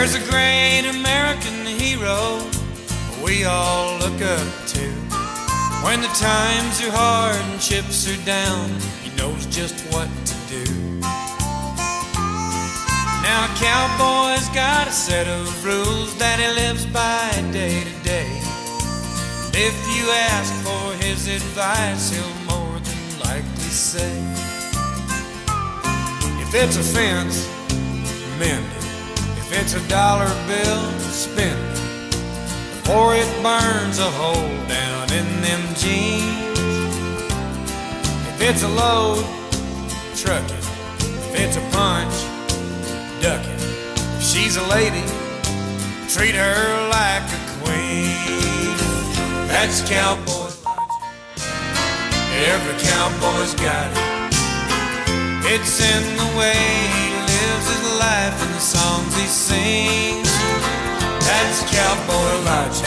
There's a great American hero we all look up to. When the times are hard and chips are down, he knows just what to do. Now a cowboy's got a set of rules that he lives by day to day. And if you ask for his advice, he'll more than likely say, if it's a fence, mend it. If it's a dollar bill, spend it before it burns a hole down in them jeans. If it's a load, truck it. If it's a punch, duck it. If she's a lady, treat her like a queen. That's cowboy logic. Every cowboy's got it. It's in the way he lives his life and the songs he sings. That's cowboy logic.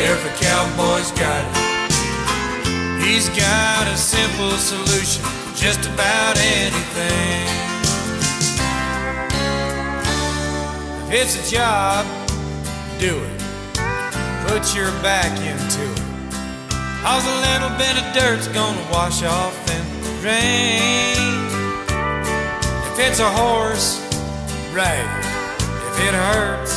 Every cowboy's got it. He's got a simple solution for just about anything. If it's a job, do it. Put your back into it. 'Cause a little bit of dirt's gonna wash off in the rain. If it's a horse, ride it. If it hurts,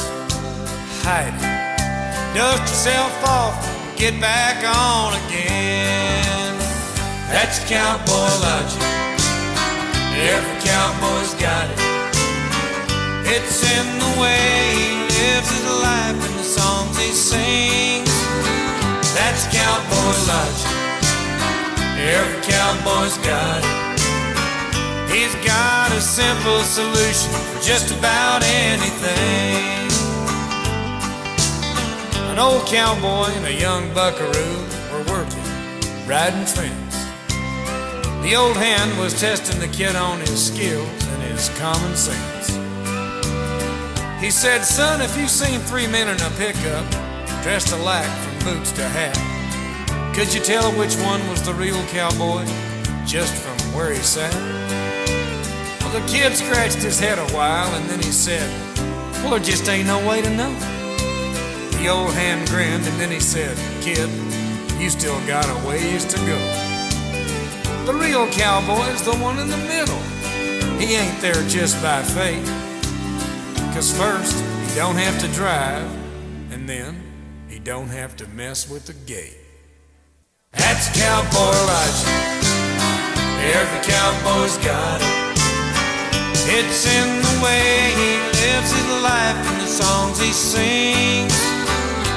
hide it. Dust yourself off, get back on again. That's cowboy logic. Every cowboy's got it. It's in the way he lives his life and the songs he sings. That's cowboy logic. Every cowboy's got it. He's got a simple solution for just about anything. An old cowboy and a young buckaroo were working, riding fence. The old hand was testing the kid on his skills and his common sense. He said, son, if you seen three men in a pickup, dressed alike from boots to hat, could you tell which one was the real cowboy just from where he sat? Well, the kid scratched his head a while and then he said, well, there just ain't no way to know. The old hand grinned and then he said, kid, you still got a ways to go. The real cowboy's the one in the middle. He ain't there just by fate. 'Cause first, he don't have to drive, and then he don't have to mess with the gate. That's cowboy logic. Every cowboy's got it. It's in the way he lives his life and the songs he sings.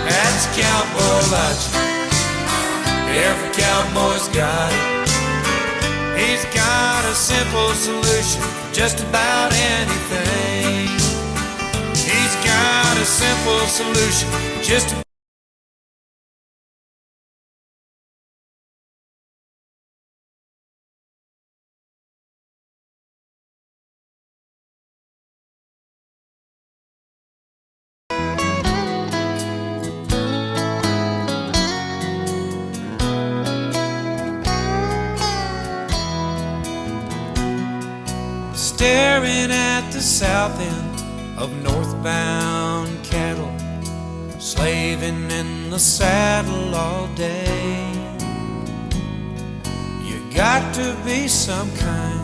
That's cowboy logic. Every cowboy's got it. He's got a simple solution for just about anything. He's got a simple solution just to staring at the south end of northbound cattle, slaving in the saddle all day. You got to be some kind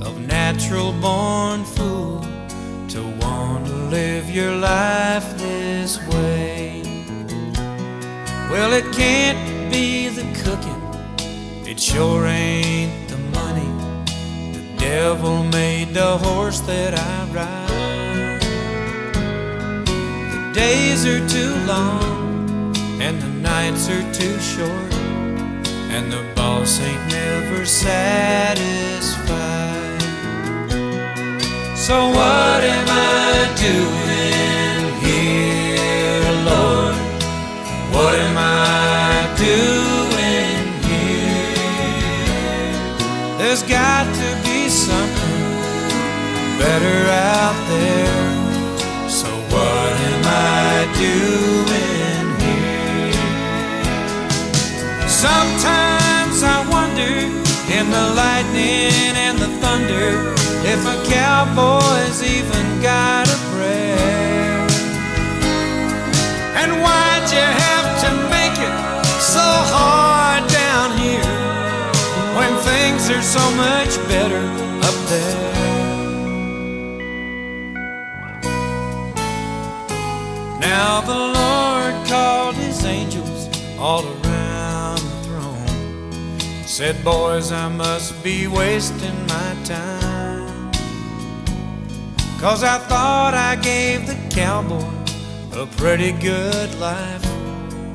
of natural born fool to want to live your life this way. Well, it can't be the cooking, it sure ain't the money. The devil made the horse that I ride. The days are too long and the nights are too short, and the boss ain't never satisfied. So what am I doing here, Lord? What am I doing here? There's got to be something better out there. So what am I doing here? Sometimes I wonder, in the lightning and the thunder, if a cowboy's even got a prayer. Why'd you have to make it so hard down here when things are so much better up there? Now the Lord called his angels all around the throne, said, boys, I must be wasting my time, 'cause I thought I gave the cowboy a pretty good life.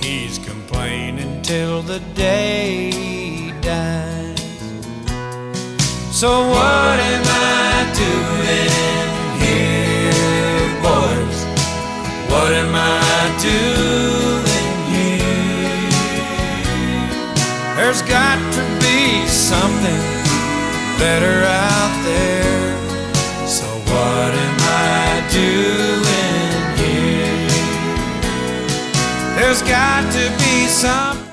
He's complaining till the day he dies. So what am I doing here, boys? What am I doing here? There's got to be something better out there. So what am I doing here? There's got to be something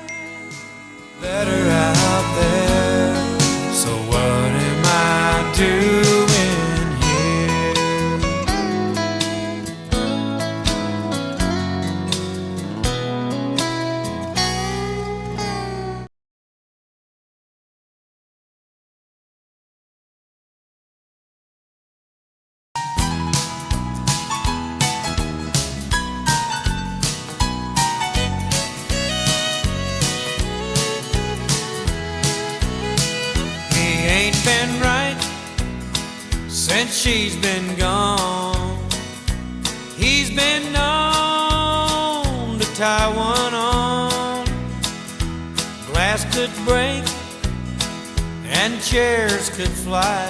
better out there. So what am I doing? Been right since she's been gone. He's been known to tie one on. Glass could break and chairs could fly,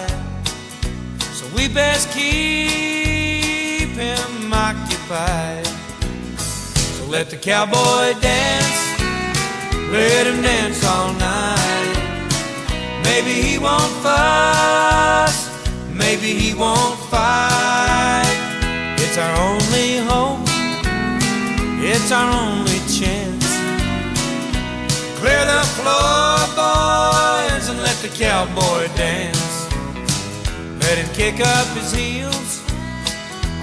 so we best keep him occupied. So let the cowboy dance, let him dance all night. Maybe he won't fuss, maybe he won't fight. It's our only hope, it's our only chance. Clear the floor, boys, and let the cowboy dance. Let him kick up his heels,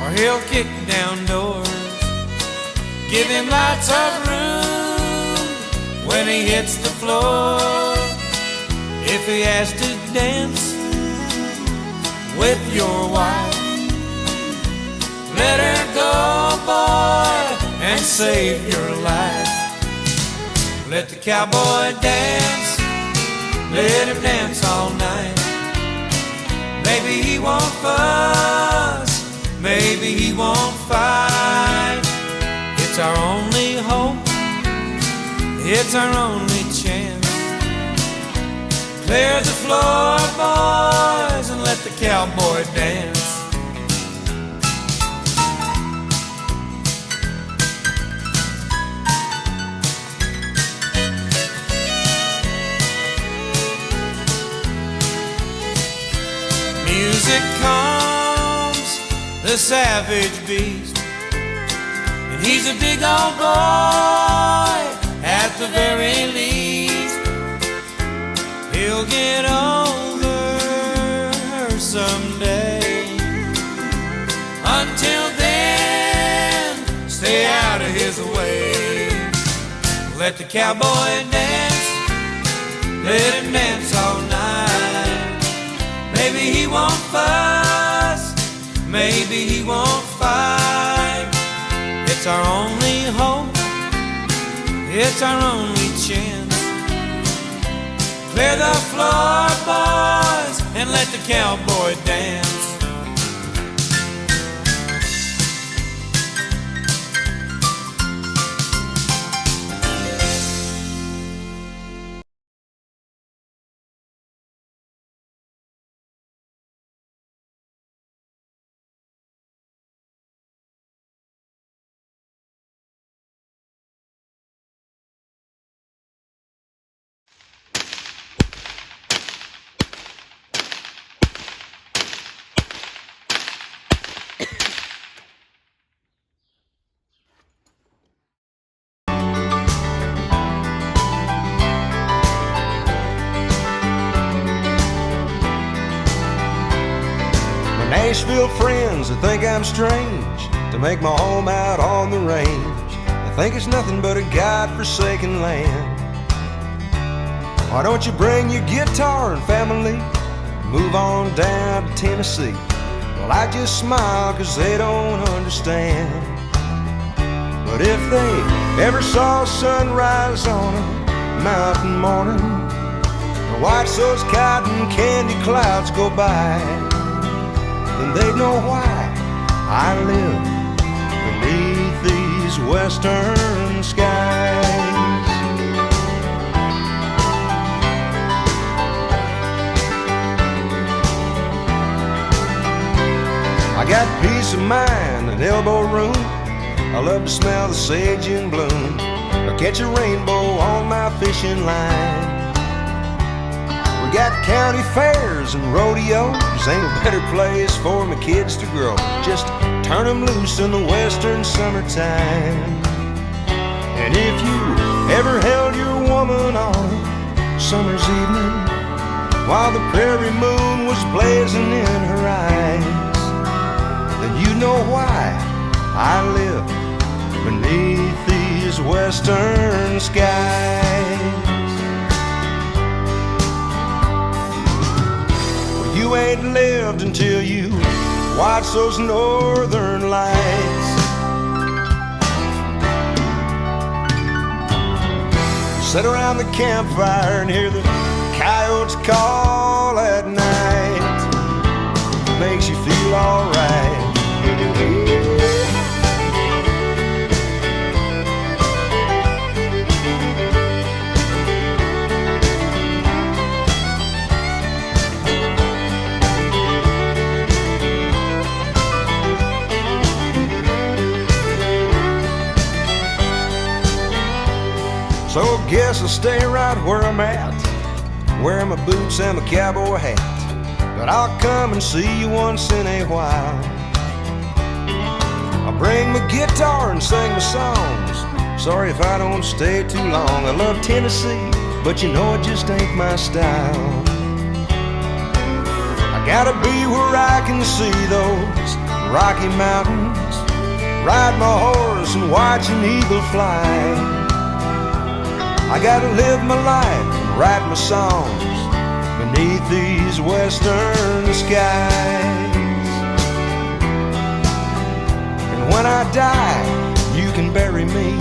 or he'll kick down doors. Give him lots of room when he hits the floor. If he has to dance with your wife, let her go, boy, and save your life. Let the cowboy dance, let him dance all night. Maybe he won't fuss, maybe he won't fight. It's our only hope, it's our only chance. Clear the floor, boys, and let the cowboy dance. Music calms the savage beast, and he's a big old boy at the very least. He'll get over her someday. Until then, stay out of his way. Let the cowboy dance, let him dance all night. Maybe he won't fuss, maybe he won't fight. It's our only hope, it's our only chance. Clear the floor, boys, and let the cowboy dance. Nashville friends that think I'm strange to make my home out on the range. They think it's nothing but a God-forsaken land. Why don't you bring your guitar and family, move on down to Tennessee? Well, I just smile 'cause they don't understand. But if they ever saw sunrise on a mountain morning, and watch those cotton candy clouds go by, then they'd know why I live beneath these western skies. I got peace of mind and elbow room. I love to smell the sage in bloom, or catch a rainbow on my fishing line. We got county fairs and rodeos. Ain't no better place for my kids to grow. Just turn them loose in the western summertime. And if you ever held your woman on a summer's evening, while the prairie moon was blazing in her eyes, then you know why I live beneath these western skies. Well, you ain't lived until you watch those northern lights. Sit around the campfire and hear the coyotes call at night. Makes you feel alright. So guess I'll stay right where I'm at, wearing my boots and my cowboy hat. But I'll come and see you once in a while. I'll bring my guitar and sing my songs. Sorry if I don't stay too long. I love Tennessee, but you know it just ain't my style. I gotta be where I can see those Rocky Mountains, ride my horse and watch an eagle fly. I gotta live my life and write my songs beneath these western skies. And when I die, you can bury me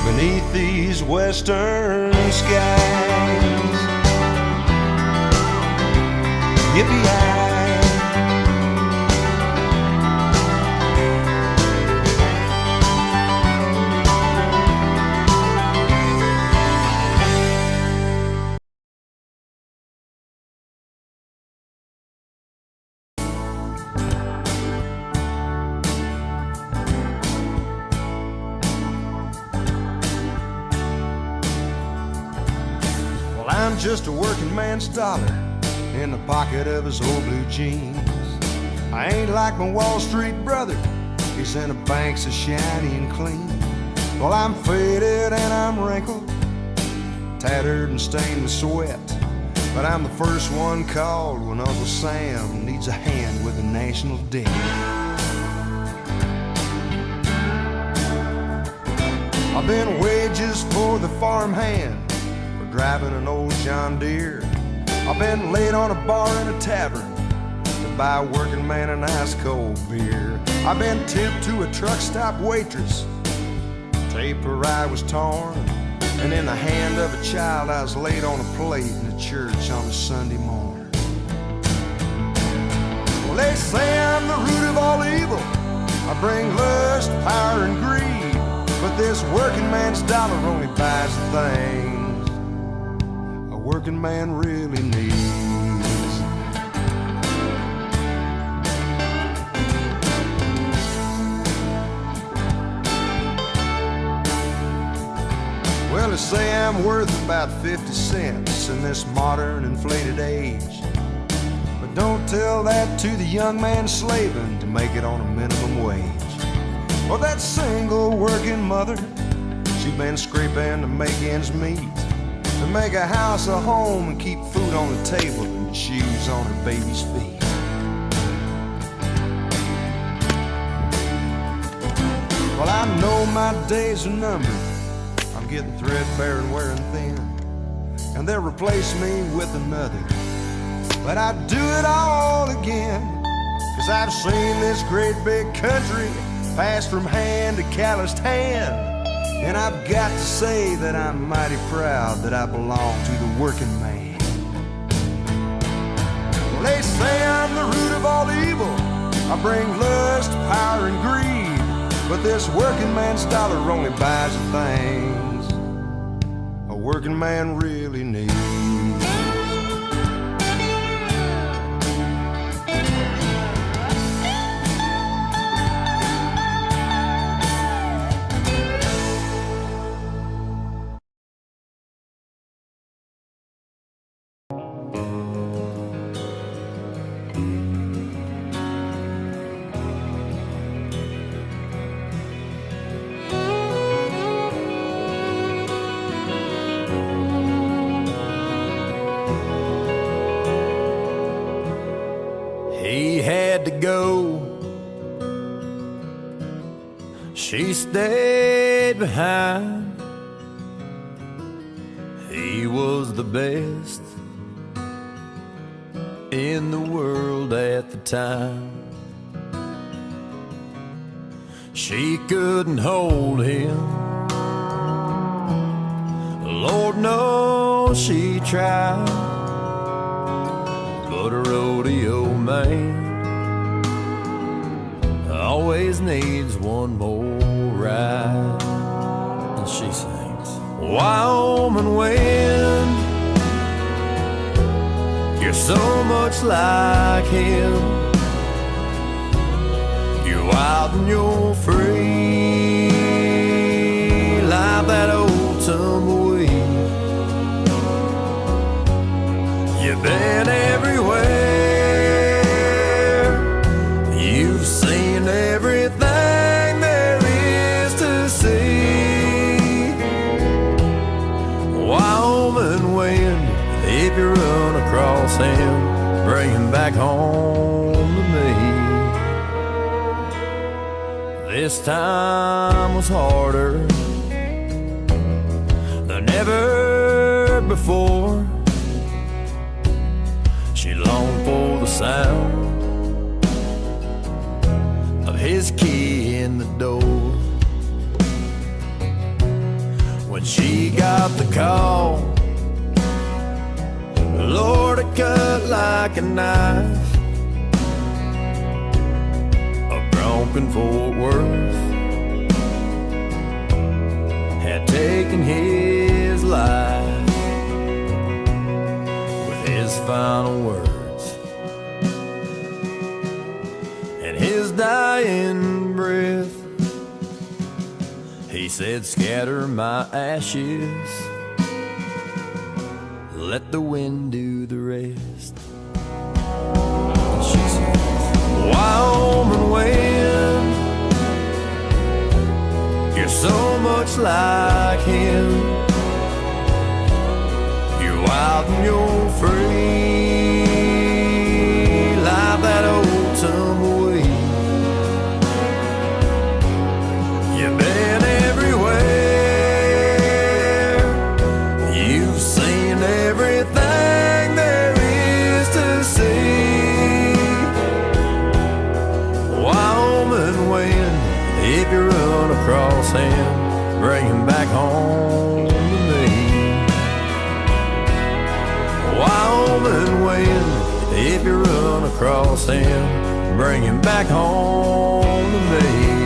beneath these western skies. Yippee-yi. I'm just a working man's dollar in the pocket of his old blue jeans. I ain't like my Wall Street brother, he's in a bank so shiny and clean. Well, I'm faded and I'm wrinkled, tattered and stained with sweat, but I'm the first one called when Uncle Sam needs a hand with the national debt. I've been wages for the farmhand, driving an old John Deere. I've been laid on a bar in a tavern to buy a working man an ice cold beer. I've been tipped to a truck stop waitress, tape her eye was torn, and in the hand of a child I was laid on a plate in a church on a Sunday morning. Well, they say I'm the root of all evil, I bring lust, power, and greed, but this working man's dollar only buys the things working man really needs. Well, they say I'm worth about 50 cents in this modern inflated age, but don't tell that to the young man slaving to make it on a minimum wage. Or that single working mother, she's been scraping to make ends meet, to make a house a home and keep food on the table and shoes on her baby's feet. Well, I know my days are numbered. I'm getting threadbare and wearing thin, and they'll replace me with another. But I'd do it all again, 'cause I've seen this great big country pass from hand to calloused hand. And I've got to say that I'm mighty proud that I belong to the working man. Well, they say I'm the root of all evil. I bring lust, power, and greed. But this working man's dollar only buys the things a working man really needs. He had to go, she stayed behind. He was the best in the world at the time. She couldn't hold him, Lord knows she tried. But a rodeo man always needs one more ride. And she sings, Wyoming wind, you're so much like him. You're wild and you're free, like that old tumbleweed. You've been everywhere, you've seen everything there is to see. Wyoming wind, if you run across him, bring him back home to me. This time was harder than ever before. She longed for the sound of his key in the door. When she got the call, Lord, it cut like a knife. A broken Fort Worth had taken his life. His final words and his dying breath, he said, scatter my ashes, let the wind do the rest. And she said, Wyoming wind, you're so much like him. Wild and you're free, like that old tumbleweed. You've been everywhere, you've seen everything there is to see. Wyoming wind, if you run across him, bring him back home to me. Wyoming wind, if you run across him, bring him back home to me.